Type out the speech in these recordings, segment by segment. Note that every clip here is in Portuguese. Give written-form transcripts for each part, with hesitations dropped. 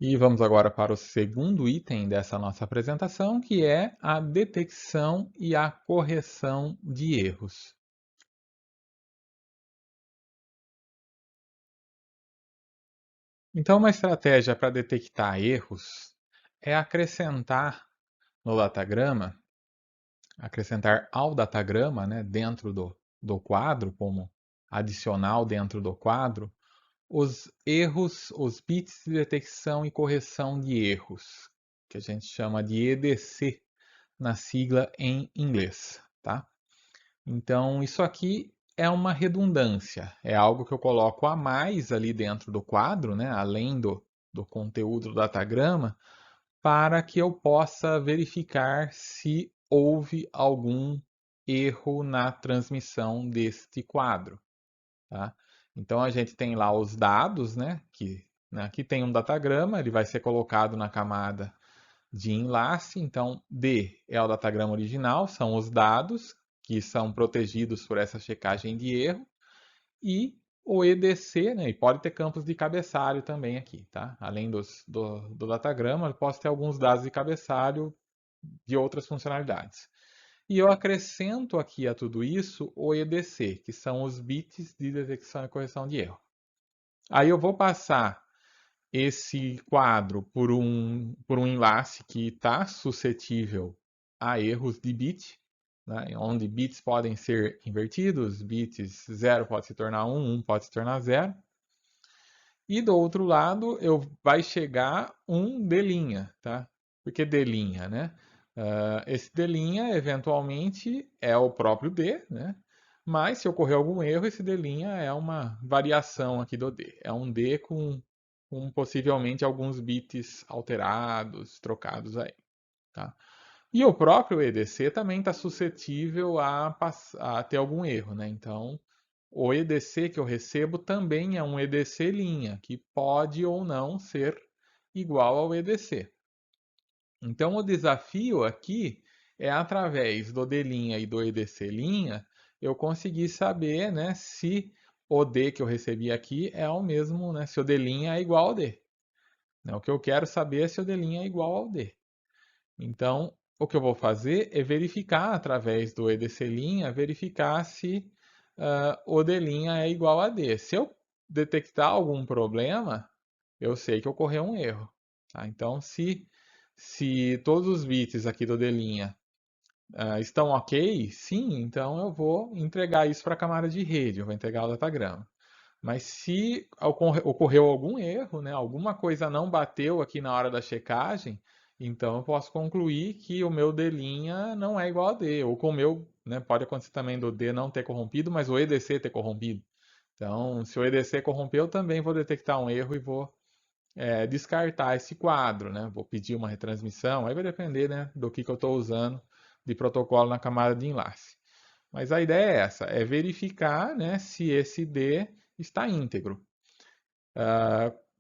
E vamos agora para o segundo item dessa nossa apresentação, que é a detecção e a correção de erros. Então, uma estratégia para detectar erros é no datagrama, acrescentar ao datagrama, né, dentro do quadro, como adicional dentro do quadro, os erros, os bits de detecção e correção de erros, que a gente chama de EDC na sigla em inglês, tá? Então, isso aqui é uma redundância, é algo que eu coloco a mais ali dentro do quadro, né, além do conteúdo do datagrama, para que eu possa verificar se houve algum erro na transmissão deste quadro, tá? Então a gente tem lá os dados, né, aqui tem um datagrama, ele vai ser colocado na camada de enlace. Então, D é o datagrama original, são os dados que são protegidos por essa checagem de erro, e o EDC, né, e pode ter campos de cabeçalho também aqui, tá? Além do datagrama, eu posso ter alguns dados de cabeçalho de outras funcionalidades. E eu acrescento aqui a tudo isso o EDC, que são os bits de detecção e correção de erro. Aí eu vou passar esse quadro por um enlace que está suscetível a erros de bit, né, onde bits podem ser invertidos, bits 0 pode se tornar 1, 1 pode se tornar 0. E do outro lado, vai chegar um D', tá? Por que D', né? Esse D', eventualmente, é o próprio D, né? Mas se ocorrer algum erro, esse D' é uma variação aqui do D. É um D com possivelmente alguns bits alterados, trocados aí, tá? E o próprio EDC também está suscetível a ter algum erro, né? Então, o EDC que eu recebo também é um EDC linha, que pode ou não ser igual ao EDC. Então, o desafio aqui é, através do D' e do EDC linha, eu conseguir saber, né, se o D que eu recebi aqui é o mesmo, né, se o D' é igual ao D. O que eu quero saber é se o D' é igual ao D. Então, o que eu vou fazer é verificar, através do EDC', verificar se o D' é igual a D. Se eu detectar algum problema, eu sei que ocorreu um erro, tá? Então, se todos os bits aqui do D' estão ok, sim, então eu vou entregar isso para a camada de rede, eu vou entregar o datagrama. Mas se ocorreu algum erro, né, alguma coisa não bateu aqui na hora da checagem, então eu posso concluir que o meu D' não é igual a D, ou com o meu, né, pode acontecer também do D não ter corrompido, mas o EDC ter corrompido. Então, se o EDC corrompeu, eu também vou detectar um erro e vou descartar esse quadro, né? Vou pedir uma retransmissão, aí vai depender, né, do que eu estou usando de protocolo na camada de enlace. Mas a ideia é essa, é verificar, né, se esse D está íntegro.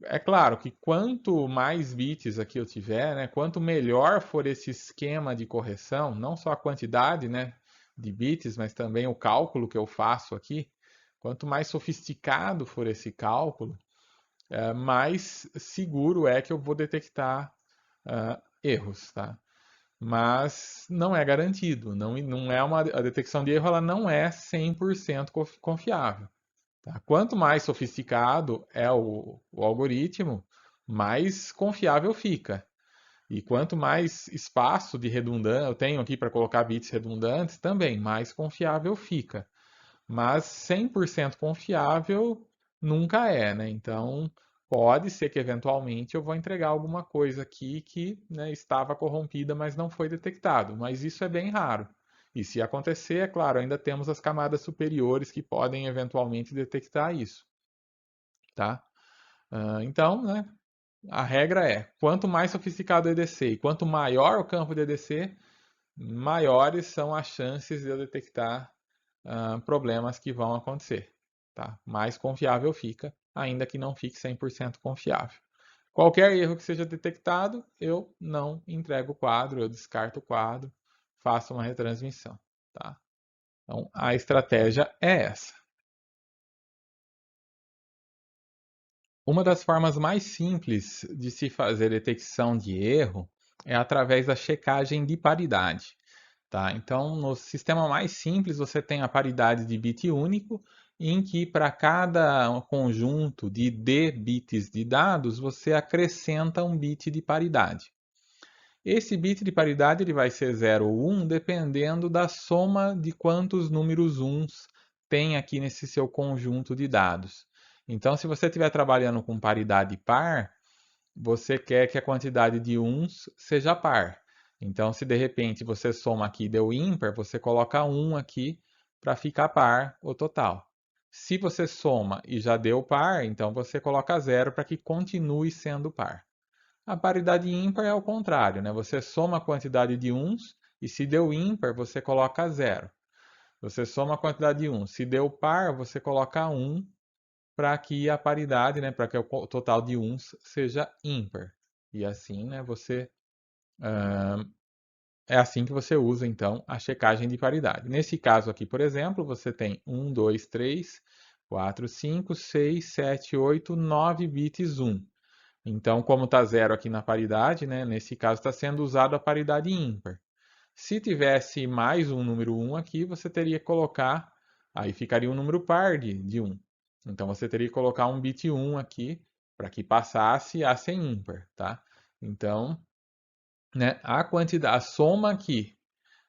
É claro que quanto mais bits aqui eu tiver, né, quanto melhor for esse esquema de correção, não só a quantidade, né, de bits, mas também o cálculo que eu faço aqui, quanto mais sofisticado for esse cálculo, mais seguro é que eu vou detectar erros, tá? Mas não é garantido, não é a detecção de erro, ela não é 100% confiável. Tá? Quanto mais sofisticado é o algoritmo, mais confiável fica. E quanto mais espaço de redundância eu tenho aqui para colocar bits redundantes, também mais confiável fica. Mas 100% confiável nunca é, né? Então, pode ser que eventualmente eu vou entregar alguma coisa aqui que, né, estava corrompida, mas não foi detectado. Mas isso é bem raro. E se acontecer, é claro, ainda temos as camadas superiores que podem eventualmente detectar isso, tá? Então, né, a regra é, quanto mais sofisticado o EDC e quanto maior o campo de EDC, maiores são as chances de eu detectar problemas que vão acontecer. Tá? Mais confiável fica, ainda que não fique 100% confiável. Qualquer erro que seja detectado, eu não entrego o quadro, eu descarto o quadro, faço uma retransmissão. Tá? Então, a estratégia é essa. Uma das formas mais simples de se fazer detecção de erro é através da checagem de paridade. Tá? Então, no sistema mais simples, você tem a paridade de bit único, em que para cada conjunto de D bits de dados, você acrescenta um bit de paridade. Esse bit de paridade ele vai ser 0 ou 1, dependendo da soma de quantos números uns tem aqui nesse seu conjunto de dados. Então, se você estiver trabalhando com paridade par, você quer que a quantidade de uns seja par. Então, se de repente você soma aqui e deu ímpar, você coloca 1 aqui para ficar par o total. Se você soma e já deu par, então você coloca 0 para que continue sendo par. A paridade ímpar é o contrário, né? Você soma a quantidade de uns e se deu ímpar, você coloca 0. Você soma a quantidade de uns. Se deu par, você coloca 1 para que a paridade, né, para que o total de uns seja ímpar. E assim, né, é assim que você usa então a checagem de paridade. Nesse caso aqui, por exemplo, você tem 1, 2, 3, 4, 5, 6, 7, 8, 9 bits 1. Então, como está zero aqui na paridade, né, nesse caso está sendo usado a paridade ímpar. Se tivesse mais um número 1 aqui, você teria que colocar, aí ficaria um número par de 1. Então você teria que colocar um bit 1 aqui para que passasse a ser ímpar, tá? Então, né, a quantidade, a soma aqui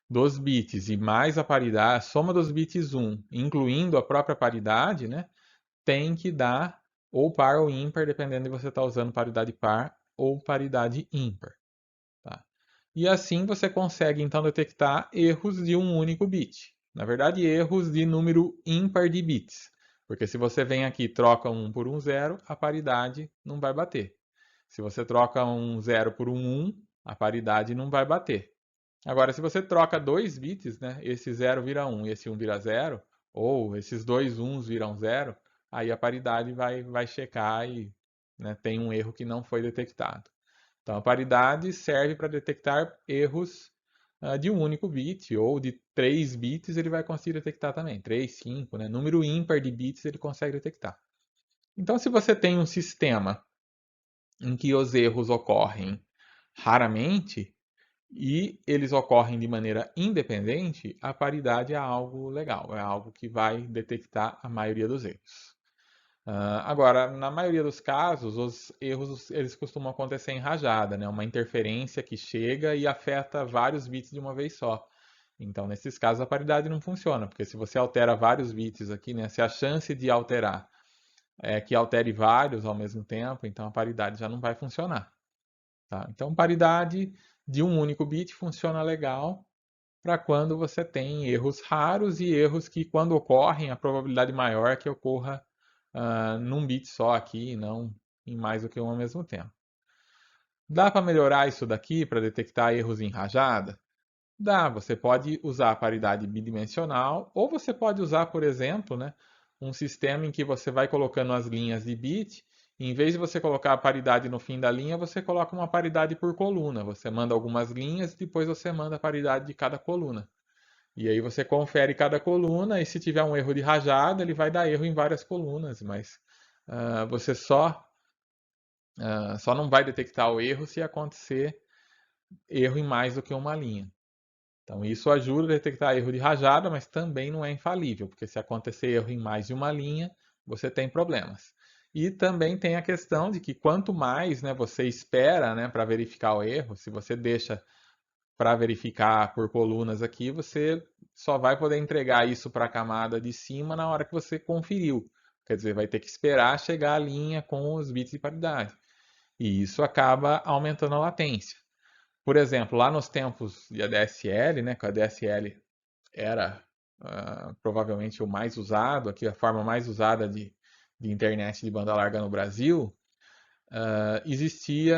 dos bits e mais a paridade, a soma dos bits 1, incluindo a própria paridade, né, tem que dar ou par ou ímpar, dependendo de você estar usando paridade par ou paridade ímpar. Tá? E assim você consegue então detectar erros de um único bit. Na verdade, erros de número ímpar de bits. Porque se você vem aqui e troca um por um zero, a paridade não vai bater. Se você troca um zero por um 1, a paridade não vai bater. Agora, se você troca dois bits, né, esse 0 vira 1 e esse 1 vira 0, ou esses dois 1s viram 0, aí a paridade vai checar e, né, tem um erro que não foi detectado. Então, a paridade serve para detectar erros de um único bit, ou de 3 bits ele vai conseguir detectar também. 3, 5, né? Número ímpar de bits ele consegue detectar. Então, se você tem um sistema em que os erros ocorrem raramente e eles ocorrem de maneira independente, a paridade é algo legal, é algo que vai detectar a maioria dos erros. Agora, na maioria dos casos, os erros eles costumam acontecer em rajada, né? Uma interferência que chega e afeta vários bits de uma vez só. Então, nesses casos, a paridade não funciona, porque se você altera vários bits aqui, né? Se a chance de alterar é que altere vários ao mesmo tempo, então a paridade já não vai funcionar. Tá? Então, paridade de um único bit funciona legal para quando você tem erros raros e erros que, quando ocorrem, a probabilidade maior é que ocorra num bit só aqui e não em mais do que um ao mesmo tempo. Dá para melhorar isso daqui para detectar erros em rajada? Dá, você pode usar a paridade bidimensional ou você pode usar, por exemplo, né, um sistema em que você vai colocando as linhas de bit e em vez de você colocar a paridade no fim da linha, você coloca uma paridade por coluna. Você manda algumas linhas e depois você manda a paridade de cada coluna. E aí você confere cada coluna e se tiver um erro de rajada, ele vai dar erro em várias colunas, mas você só não vai detectar o erro se acontecer erro em mais do que uma linha. Então isso ajuda a detectar erro de rajada, mas também não é infalível, porque se acontecer erro em mais de uma linha, você tem problemas. E também tem a questão de que quanto mais, né, você espera, né, para verificar o erro, se você deixa para verificar por colunas aqui, você só vai poder entregar isso para a camada de cima na hora que você conferiu. Quer dizer, vai ter que esperar chegar a linha com os bits de paridade. E isso acaba aumentando a latência. Por exemplo, lá nos tempos de ADSL, né, que a ADSL era provavelmente o mais usado, aqui a forma mais usada de internet de banda larga no Brasil, existia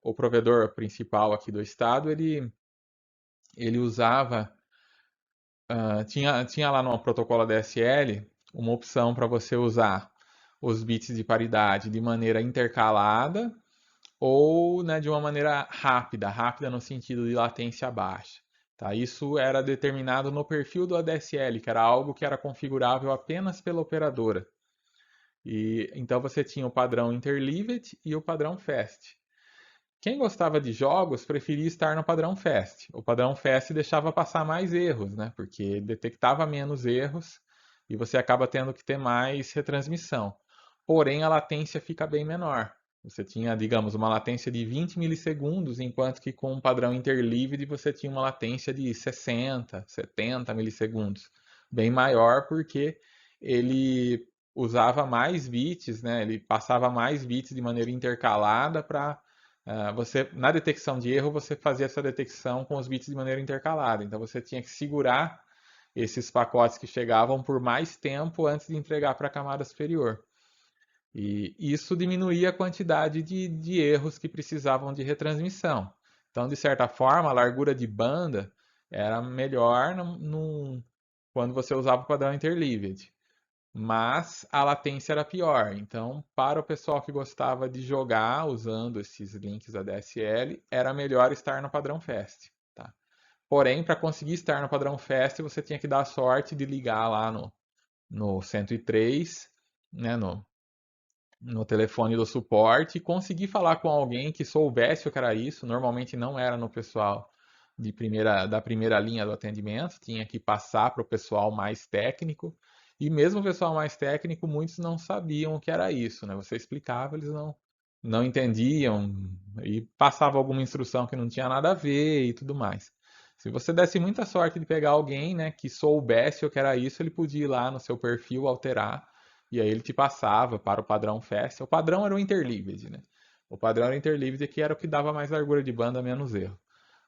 o provedor principal aqui do estado, ele usava tinha lá no protocolo DSL uma opção para você usar os bits de paridade de maneira intercalada ou, né, de uma maneira rápida, rápida no sentido de latência baixa. Tá? Isso era determinado no perfil do ADSL, que era algo que era configurável apenas pela operadora. E então você tinha o padrão Interleaved e o padrão Fast. Quem gostava de jogos preferia estar no padrão Fast. O padrão Fast deixava passar mais erros, né? Porque detectava menos erros e você acaba tendo que ter mais retransmissão. Porém, a latência fica bem menor. Você tinha, digamos, uma latência de 20 milissegundos, enquanto que com o padrão Interleaved você tinha uma latência de 60, 70 milissegundos. Bem maior porque ele usava mais bits, né? Ele passava mais bits de maneira intercalada para você, na detecção de erro, você fazia essa detecção com os bits de maneira intercalada. Então você tinha que segurar esses pacotes que chegavam por mais tempo antes de entregar para a camada superior. E isso diminuía a quantidade de erros que precisavam de retransmissão. Então, de certa forma, a largura de banda era melhor quando você usava o padrão interleaved, mas a latência era pior. Então, para o pessoal que gostava de jogar usando esses links ADSL, era melhor estar no padrão FAST. Tá? Porém, para conseguir estar no padrão FAST, você tinha que dar a sorte de ligar lá no 103, né, no telefone do suporte e conseguir falar com alguém que soubesse o que era isso. Normalmente não era no pessoal da primeira linha do atendimento, tinha que passar para o pessoal mais técnico. E mesmo o pessoal mais técnico, muitos não sabiam o que era isso, né? Você explicava, eles não entendiam e passava alguma instrução que não tinha nada a ver e tudo mais. Se você desse muita sorte de pegar alguém, né, que soubesse o que era isso, ele podia ir lá no seu perfil alterar e aí ele te passava para o padrão FAST. O padrão era o Interleaved, né? O padrão era o Interleaved, que era o que dava mais largura de banda, menos erro.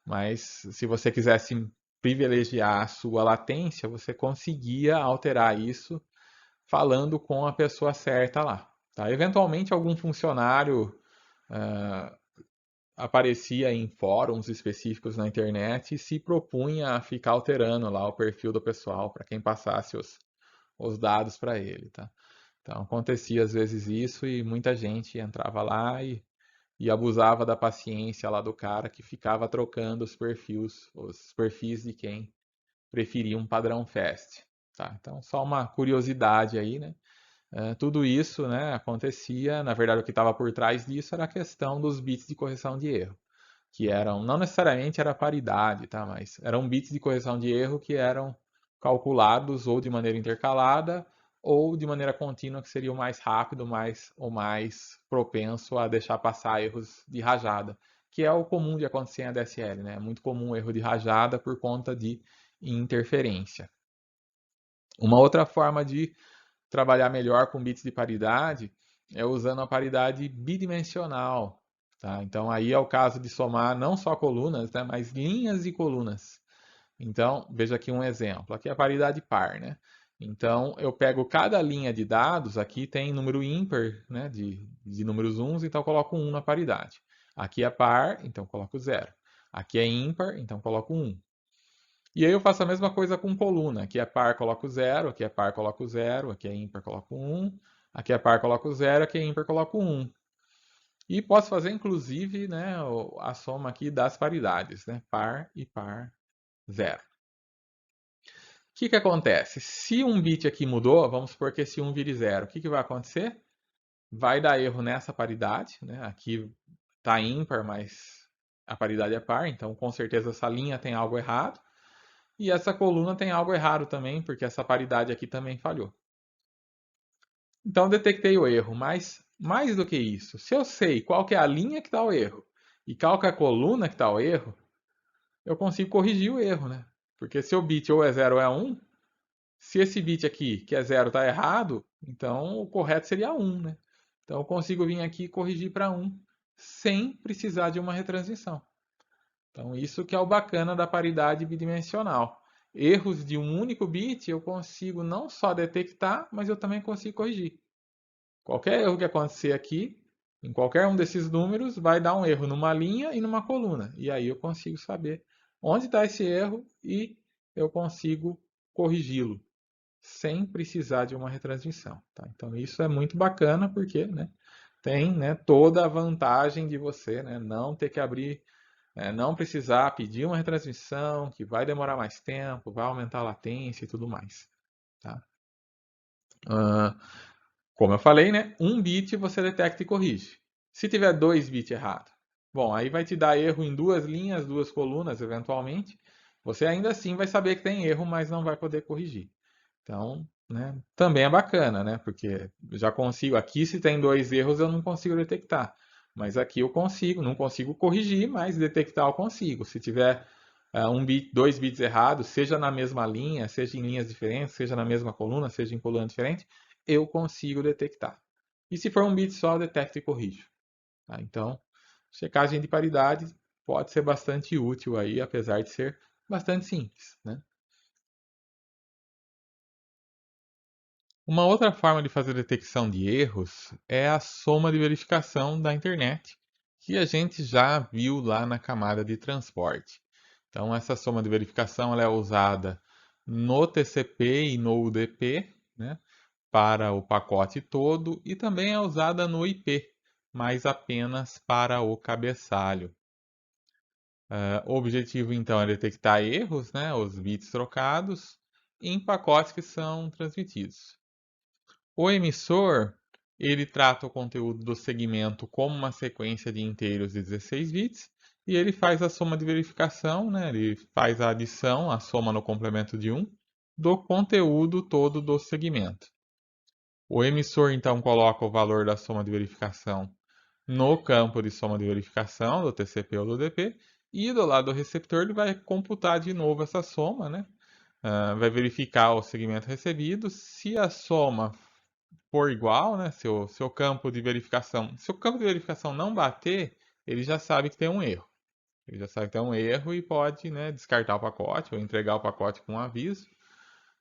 Mas se você quisesse privilegiar a sua latência, você conseguia alterar isso falando com a pessoa certa lá. Tá? Eventualmente, algum funcionário uh, aparecia em fóruns específicos na internet e se propunha a ficar alterando lá o perfil do pessoal para quem passasse os dados para ele. Tá? Então acontecia às vezes isso e muita gente entrava lá e abusava da paciência lá do cara que ficava trocando os perfis de quem preferia um padrão FAST. Tá? Então, só uma curiosidade aí, né? Tudo isso, né, acontecia, na verdade o que estava por trás disso era a questão dos bits de correção de erro, que eram, não necessariamente era paridade, tá? Mas eram bits de correção de erro que eram calculados ou de maneira intercalada ou de maneira contínua, que seria o mais rápido, ou mais propenso a deixar passar erros de rajada, que é o comum de acontecer em ADSL, né? É muito comum o erro de rajada por conta de interferência. Uma outra forma de trabalhar melhor com bits de paridade é usando a paridade bidimensional. Tá? Então, aí é o caso de somar não só colunas, né, mas linhas e colunas. Então, veja aqui um exemplo. Aqui é a paridade par. Né? Então, eu pego cada linha de dados, aqui tem número ímpar, né, de números uns, então eu coloco 1 na paridade. Aqui é par, então eu coloco 0. Aqui é ímpar, então eu coloco 1. E aí eu faço a mesma coisa com coluna. Aqui é par, coloco 0, aqui é par, coloco 0, aqui é ímpar, coloco 1, aqui é par, coloco 0, aqui é ímpar, coloco 1. E posso fazer, inclusive, né, a soma aqui das paridades, né, par e par 0. O que acontece? Se um bit aqui mudou, vamos supor que esse 1 vire 0, o que vai acontecer? Vai dar erro nessa paridade, né? Aqui está ímpar, mas a paridade é par, então com certeza essa linha tem algo errado. E essa coluna tem algo errado também, porque essa paridade aqui também falhou. Então detectei o erro, mas mais do que isso, se eu sei qual que é a linha que está o erro e qual que é a coluna que está o erro, eu consigo corrigir o erro, né? Porque se o bit ou é 0 ou é 1, se esse bit aqui, que é 0, está errado, então o correto seria 1, né? Então eu consigo vir aqui e corrigir para 1 sem precisar de uma retransmissão. Então, isso que é o bacana da paridade bidimensional. Erros de um único bit eu consigo não só detectar, mas eu também consigo corrigir. Qualquer erro que acontecer aqui, em qualquer um desses números, vai dar um erro numa linha e numa coluna. E aí eu consigo saber onde está esse erro e eu consigo corrigi-lo sem precisar de uma retransmissão. Tá? Então, isso é muito bacana porque, né, tem, né, toda a vantagem de você, né, não ter que abrir, não precisar pedir uma retransmissão, que vai demorar mais tempo, vai aumentar a latência e tudo mais. Tá? Como eu falei, né? Um bit você detecta e corrige. Se tiver dois bits errados, bom, aí vai te dar erro em duas linhas, duas colunas, eventualmente. Você ainda assim vai saber que tem erro, mas não vai poder corrigir. Então, né, também é bacana, né? Porque eu já consigo, aqui se tem dois erros eu não consigo detectar. Mas aqui eu consigo, não consigo corrigir, mas detectar eu consigo. Se tiver dois bits errados, seja na mesma linha, seja em linhas diferentes, seja na mesma coluna, seja em coluna diferente, eu consigo detectar. E se for um bit só, eu detecto e corrijo. Tá? Então, checagem de paridade pode ser bastante útil aí, apesar de ser bastante simples, né? Uma outra forma de fazer detecção de erros é a soma de verificação da internet, que a gente já viu lá na camada de transporte. Então, essa soma de verificação ela é usada no TCP e no UDP, né, para o pacote todo, e também é usada no IP, mas apenas para o cabeçalho. O objetivo, então, é detectar erros, né, os bits trocados, em pacotes que são transmitidos. O emissor, ele trata o conteúdo do segmento como uma sequência de inteiros de 16 bits e ele faz a soma de verificação, né? Ele faz a adição, a soma no complemento de 1, do conteúdo todo do segmento. O emissor, então, coloca o valor da soma de verificação no campo de soma de verificação do TCP ou do UDP e do lado do receptor ele vai computar de novo essa soma, né? Vai verificar o segmento recebido. Se a soma for igual, né? Seu campo de verificação. Se o campo de verificação não bater, ele já sabe que tem um erro. Ele já sabe que tem um erro e pode, né, descartar o pacote ou entregar o pacote com um aviso.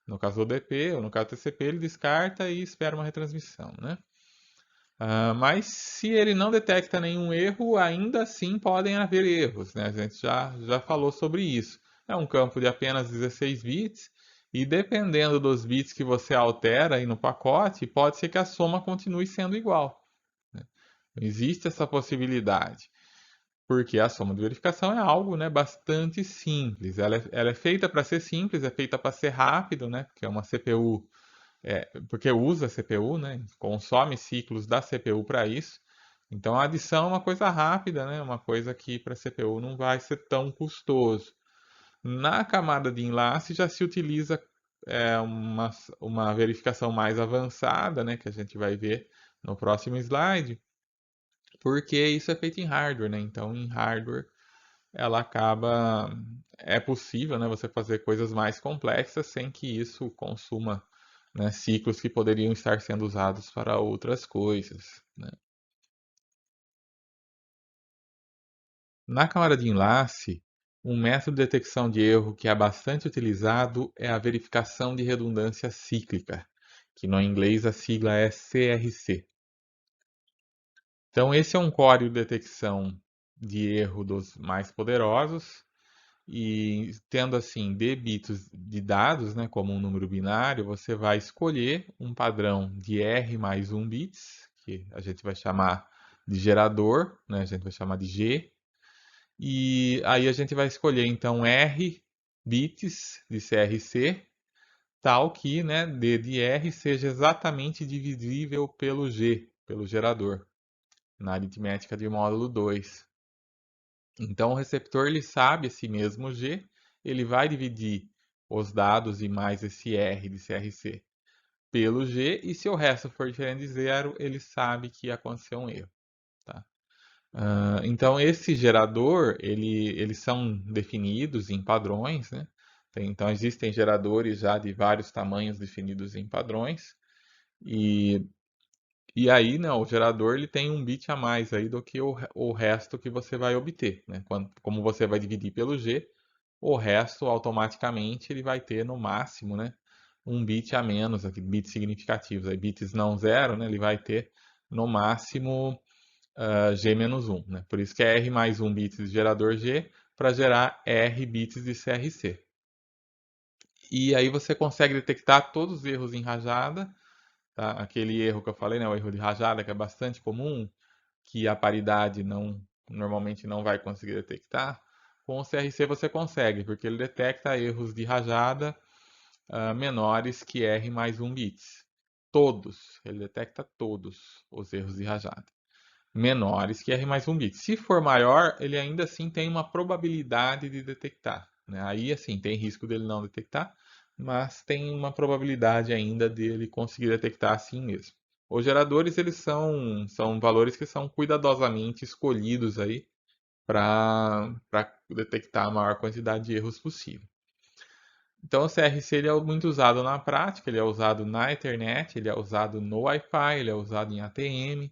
No caso do ODP ou no caso do TCP, ele descarta e espera uma retransmissão, né? Mas se ele não detecta nenhum erro, ainda assim podem haver erros, né? A gente já falou sobre isso. É um campo de apenas 16 bits e dependendo dos bits que você altera aí no pacote, pode ser que a soma continue sendo igual. Né? Existe essa possibilidade, porque a soma de verificação é algo, né, bastante simples. Ela é feita para ser simples, é feita para ser rápido, né? Porque é uma CPU porque usa a CPU, né? Consome ciclos da CPU para isso. Então a adição é uma coisa rápida, né? Uma coisa que para a CPU não vai ser tão custoso. Na camada de enlace já se utiliza uma verificação mais avançada, né? Que a gente vai ver no próximo slide, porque isso é feito em hardware, né? Então em hardware ela acaba é possível, né, você fazer coisas mais complexas sem que isso consuma, né, ciclos que poderiam estar sendo usados para outras coisas, né? Na camada de enlace, um método de detecção de erro que é bastante utilizado é a verificação de redundância cíclica, que no inglês a sigla é CRC. Então esse é um código de detecção de erro dos mais poderosos. E tendo assim D bits de dados, né, como um número binário, você vai escolher um padrão de R mais 1 bits, que a gente vai chamar de gerador, né, a gente vai chamar de G, e aí a gente vai escolher então R bits de CRC, tal que, né, D de R seja exatamente divisível pelo G, pelo gerador, na aritmética de módulo 2. Então, o receptor ele sabe esse mesmo G, ele vai dividir os dados e mais esse R de CRC pelo G, e se o resto for diferente de zero, ele sabe que aconteceu um erro. Tá? Então, esse gerador, eles são definidos em padrões, né? Então, existem geradores já de vários tamanhos definidos em padrões, e e aí, né, o gerador ele tem um bit a mais aí do que o resto que você vai obter, né? Como você vai dividir pelo G, o resto automaticamente ele vai ter no máximo, né, um bit a menos, aqui, bits significativos, aí bits não zero, né, ele vai ter no máximo G menos 1, né? Por isso que é R mais 1 bits de gerador G para gerar R bits de CRC. E aí você consegue detectar todos os erros em rajada, tá? Aquele erro que eu falei, né, o erro de rajada, que é bastante comum, que a paridade normalmente não vai conseguir detectar. Com o CRC você consegue, porque ele detecta erros de rajada menores que R mais 1 bits. todos, ele detecta todos os erros de rajada, menores que R mais um bit. Se for maior, ele ainda assim tem uma probabilidade de detectar, né? Aí, assim, tem risco dele não detectar, mas tem uma probabilidade ainda dele conseguir detectar assim mesmo. Os geradores, eles são valores que são cuidadosamente escolhidos aí para detectar a maior quantidade de erros possível. Então, o CRC ele é muito usado na prática, ele é usado na internet, ele é usado no Wi-Fi, ele é usado em ATM.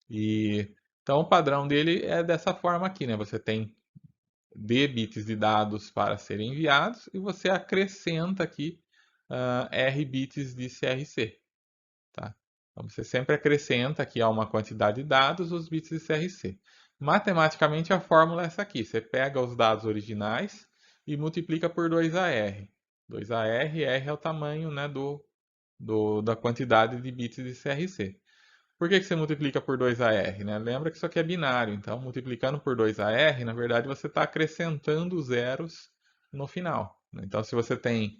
E então o padrão dele é dessa forma aqui, né? Você tem D bits de dados para serem enviados e você acrescenta aqui R bits de CRC, tá? Então você sempre acrescenta aqui a uma quantidade de dados os bits de CRC. Matematicamente a fórmula é essa aqui. Você pega os dados originais e multiplica por 2AR. 2AR, R é o tamanho, né, da quantidade de bits de CRC. Por que você multiplica por 2AR, né? Lembra que isso aqui é binário, então multiplicando por 2AR, na verdade você está acrescentando zeros no final, né? Então se você tem,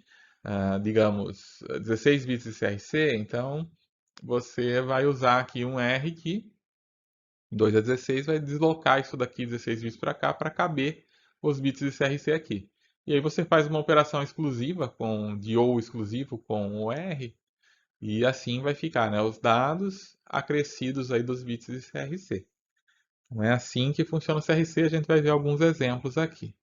digamos, 16 bits de CRC, então você vai usar aqui um R que 2 a 16 vai deslocar isso daqui 16 bits para cá para caber os bits de CRC aqui. E aí você faz uma operação exclusiva de ou exclusivo com o R e assim vai ficar, né, os dados acrescidos aí dos bits de CRC. Não é assim que funciona o CRC, a gente vai ver alguns exemplos aqui.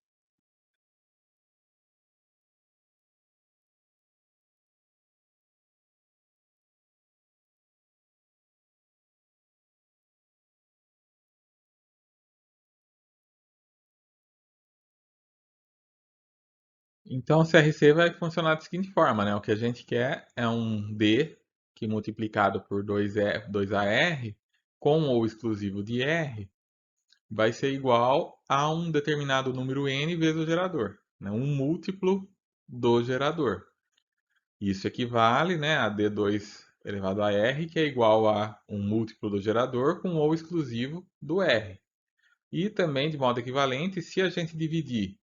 Então, o CRC vai funcionar da seguinte forma, né? O que a gente quer é um D que multiplicado por 2AR com ou exclusivo de R vai ser igual a um determinado número n vezes o gerador, né? Um múltiplo do gerador. Isso equivale, né, a D2 elevado a R, que é igual a um múltiplo do gerador com ou exclusivo do R. E também, de modo equivalente, se a gente dividir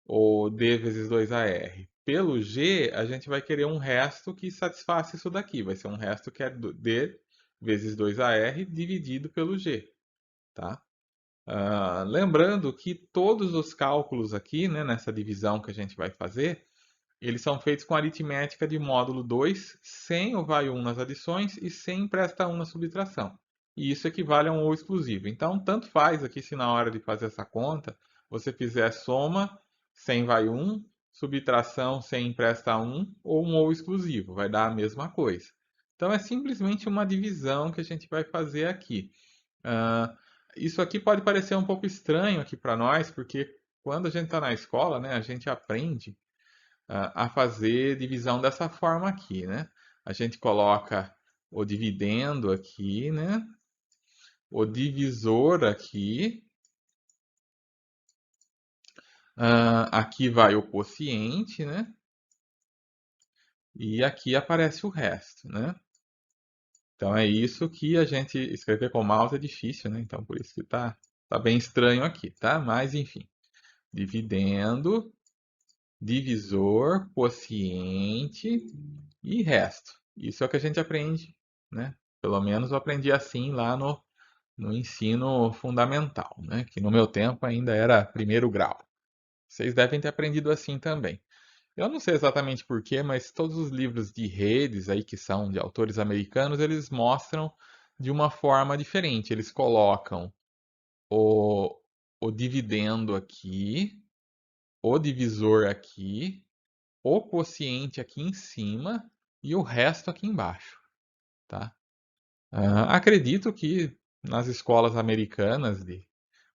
o D vezes 2AR pelo G, a gente vai querer um resto que satisfaça isso daqui. Vai ser um resto que é D vezes 2AR dividido pelo G. Tá? Lembrando que todos os cálculos aqui, né, nessa divisão que a gente vai fazer, eles são feitos com aritmética de módulo 2, sem o vai 1 nas adições e sem empresta 1 na subtração. E isso equivale a um ou exclusivo. Então, tanto faz aqui se na hora de fazer essa conta, você fizer soma sem vai 1, subtração sem empresta 1 ou um ou exclusivo. Vai dar a mesma coisa. Então, é simplesmente uma divisão que a gente vai fazer aqui. Uh, Isso aqui pode parecer um pouco estranho aqui para nós, porque quando a gente está na escola, né, a gente aprende a fazer divisão dessa forma aqui, né? A gente coloca o dividendo aqui, né? O divisor aqui. Aqui vai o quociente, né? E aqui aparece o resto, né? Então é isso que a gente escrever com mouse é difícil, né? Então por isso que tá bem estranho aqui, tá? Mas enfim, dividendo, divisor, quociente e resto. Isso é o que a gente aprende, né? Pelo menos eu aprendi assim lá no ensino fundamental, né? Que no meu tempo ainda era primeiro grau. Vocês devem ter aprendido assim também. Eu não sei exatamente por quê, mas todos os livros de redes aí que são de autores americanos, eles mostram de uma forma diferente. Eles colocam o, o dividendo aqui, o divisor aqui, o quociente aqui em cima e o resto aqui embaixo, tá? Acredito que nas escolas americanas de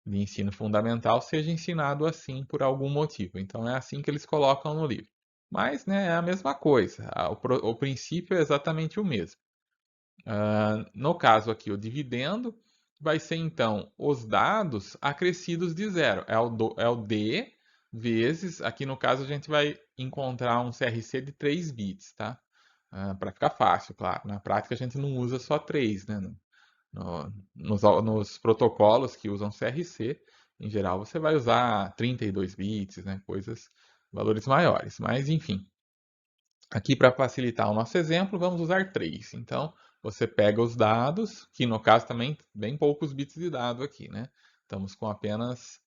ensino fundamental seja ensinado assim por algum motivo. Então é assim que eles colocam no livro. Mas, né, é a mesma coisa. O princípio é exatamente o mesmo. No caso aqui, o dividendo vai ser então os dados acrescidos de zero. É o D vezes, aqui no caso a gente vai encontrar um CRC de 3 bits, tá? Para ficar fácil, claro. Na prática a gente não usa só 3, né? Nos protocolos que usam CRC, em geral você vai usar 32 bits, né? Valores maiores. Mas enfim, Aqui, para facilitar o nosso exemplo, vamos usar 3. Então, você pega os dados, que no caso também bem poucos bits de dado aqui, né? Estamos com apenas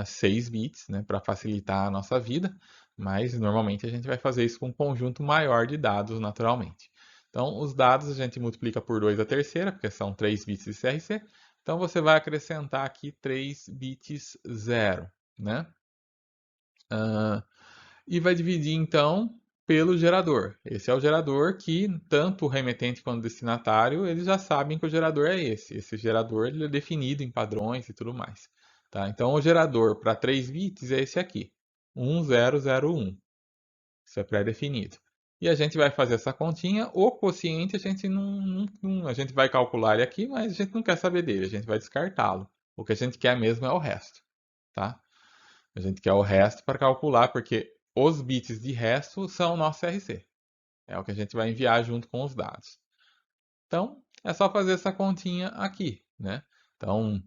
6 bits, né, para facilitar a nossa vida, mas normalmente a gente vai fazer isso com um conjunto maior de dados naturalmente. Então, os dados a gente multiplica por 2 a terceira, porque são 3 bits de CRC. Então, você vai acrescentar aqui 3 bits 0, né? E vai dividir então pelo gerador. Esse é o gerador que tanto o remetente quanto o destinatário eles já sabem que o gerador é esse. Esse gerador ele é definido em padrões e tudo mais. Tá? Então o gerador para 3 bits é esse aqui, 1001. Isso é pré-definido. E a gente vai fazer essa continha. O quociente a gente a gente vai calcular ele aqui, mas a gente não quer saber dele, a gente vai descartá-lo. O que a gente quer mesmo é o resto. Tá? A gente quer o resto para calcular, porque os bits de resto são o nosso CRC. É o que a gente vai enviar junto com os dados. Então, é só fazer essa continha aqui, né? Então,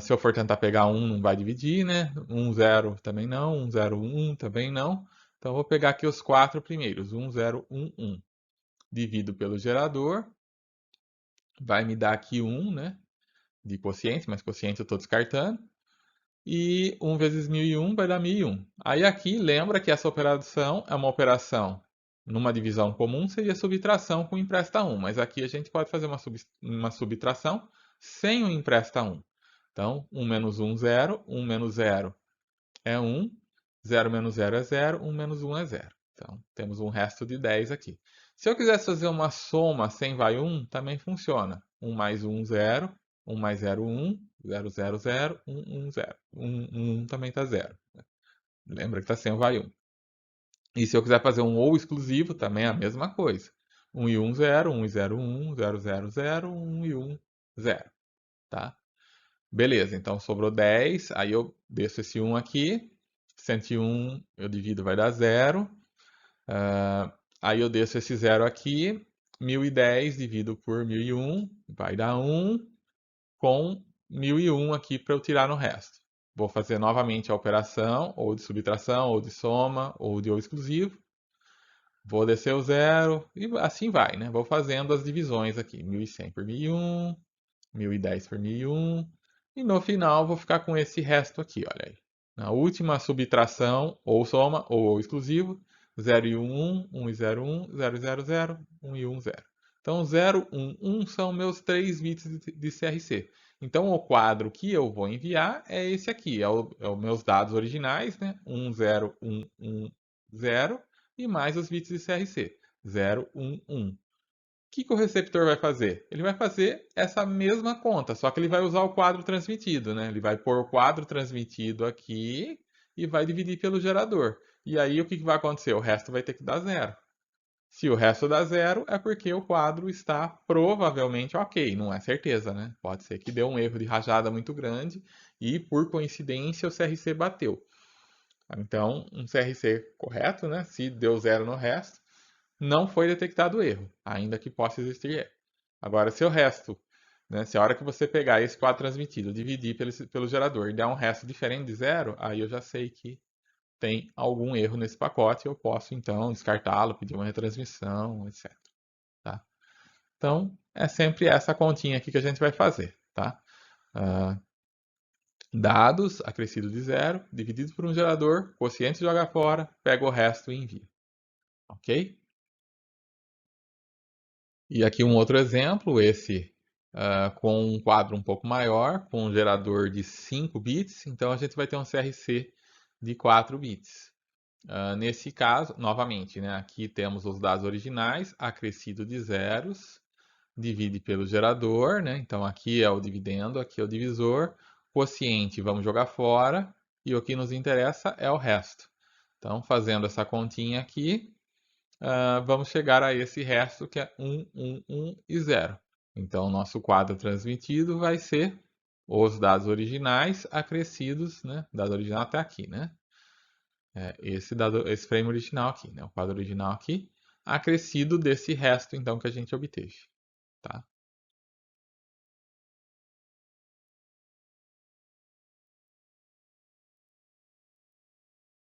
se eu for tentar pegar 1, não vai dividir, né? 1, 0 também não, 1, 0, 1 também não. Então, eu vou pegar aqui os 4 primeiros, 1, 0, 1, 1. Divido pelo gerador, vai me dar aqui 1, né? De quociente, mas quociente eu estou descartando. E 1 vezes 1001 vai dar 1001. Aí aqui, lembra que essa operação é uma operação numa divisão comum, seria subtração com empresta 1. Mas aqui a gente pode fazer uma subtração sem o empresta 1. Então, 1 menos 1, 0. 1 menos 0 é 1. 0 menos 0 é 0. 1 menos 1 é 0. Então, temos um resto de 10 aqui. Se eu quisesse fazer uma soma sem vai 1, também funciona. 1 mais 1, 0. 1 mais 0, 1. 0, 0, 0. 1, 1, 0. 1, 1 também está 0. Lembra que está sem o vai 1. E se eu quiser fazer um ou exclusivo, também é a mesma coisa. 1 e 1, 0. 1 e 0, 1. 0, 0, 0. 1 e 1, 0. Tá? Beleza, então sobrou 10. Aí eu desço esse 1 aqui. 101 eu divido, vai dar 0. Aí eu desço esse 0 aqui. 1010 divido por 1001 vai dar 1. Com 1001 aqui para eu tirar no resto. Vou fazer novamente a operação, ou de subtração, ou de soma, ou de ou exclusivo. Vou descer o 0 e assim vai, né? Vou fazendo as divisões aqui. 1100 por 1001, 1010 por 1001. E no final vou ficar com esse resto aqui, olha aí. Na última subtração, ou soma, ou exclusivo, 0 e 1, 1, 1 e 0, 1, 0 e 0, 0, 1 e 1, 0. Então 0, 1, 1 são meus 3 bits de CRC. Então o quadro que eu vou enviar é esse aqui, é os meus dados originais, né? 1, 0, 1, 1, 0, e mais os bits de CRC, 0, 1, 1. O que o receptor vai fazer? Ele vai fazer essa mesma conta, só que ele vai usar o quadro transmitido, né? Ele vai pôr o quadro transmitido aqui e vai dividir pelo gerador. E aí o que vai acontecer? O resto vai ter que dar 0. Se o resto dá 0, é porque o quadro está provavelmente ok, não é certeza, né? Pode ser que deu um erro de rajada muito grande e, por coincidência, o CRC bateu. Então, um CRC correto, né? Se deu 0 no resto, não foi detectado erro, ainda que possa existir erro. Agora, se o resto, né, se a hora que você pegar esse quadro transmitido, dividir pelo gerador e der um resto diferente de 0, aí eu já sei que tem algum erro nesse pacote, eu posso então descartá-lo, pedir uma retransmissão, etc. Tá? Então, é sempre essa continha aqui que a gente vai fazer. Tá? Dados acrescido de 0, divididos por um gerador, quociente joga fora, pega o resto e envia. Ok? E aqui um outro exemplo, esse com um quadro um pouco maior, com um gerador de 5 bits, então a gente vai ter um CRC de 4 bits. Nesse caso, novamente, né, aqui temos os dados originais, acrescido de zeros, divide pelo gerador, né, então aqui é o dividendo, aqui é o divisor, quociente vamos jogar fora, e o que nos interessa é o resto. Então, fazendo essa continha aqui, vamos chegar a esse resto que é 1, 1, 1 e 0. Então, o nosso quadro transmitido vai ser os dados originais acrescidos, né, dado original até aqui, né? Esse frame original aqui, né? O quadro original aqui, acrescido desse resto, então, que a gente obteve. Tá?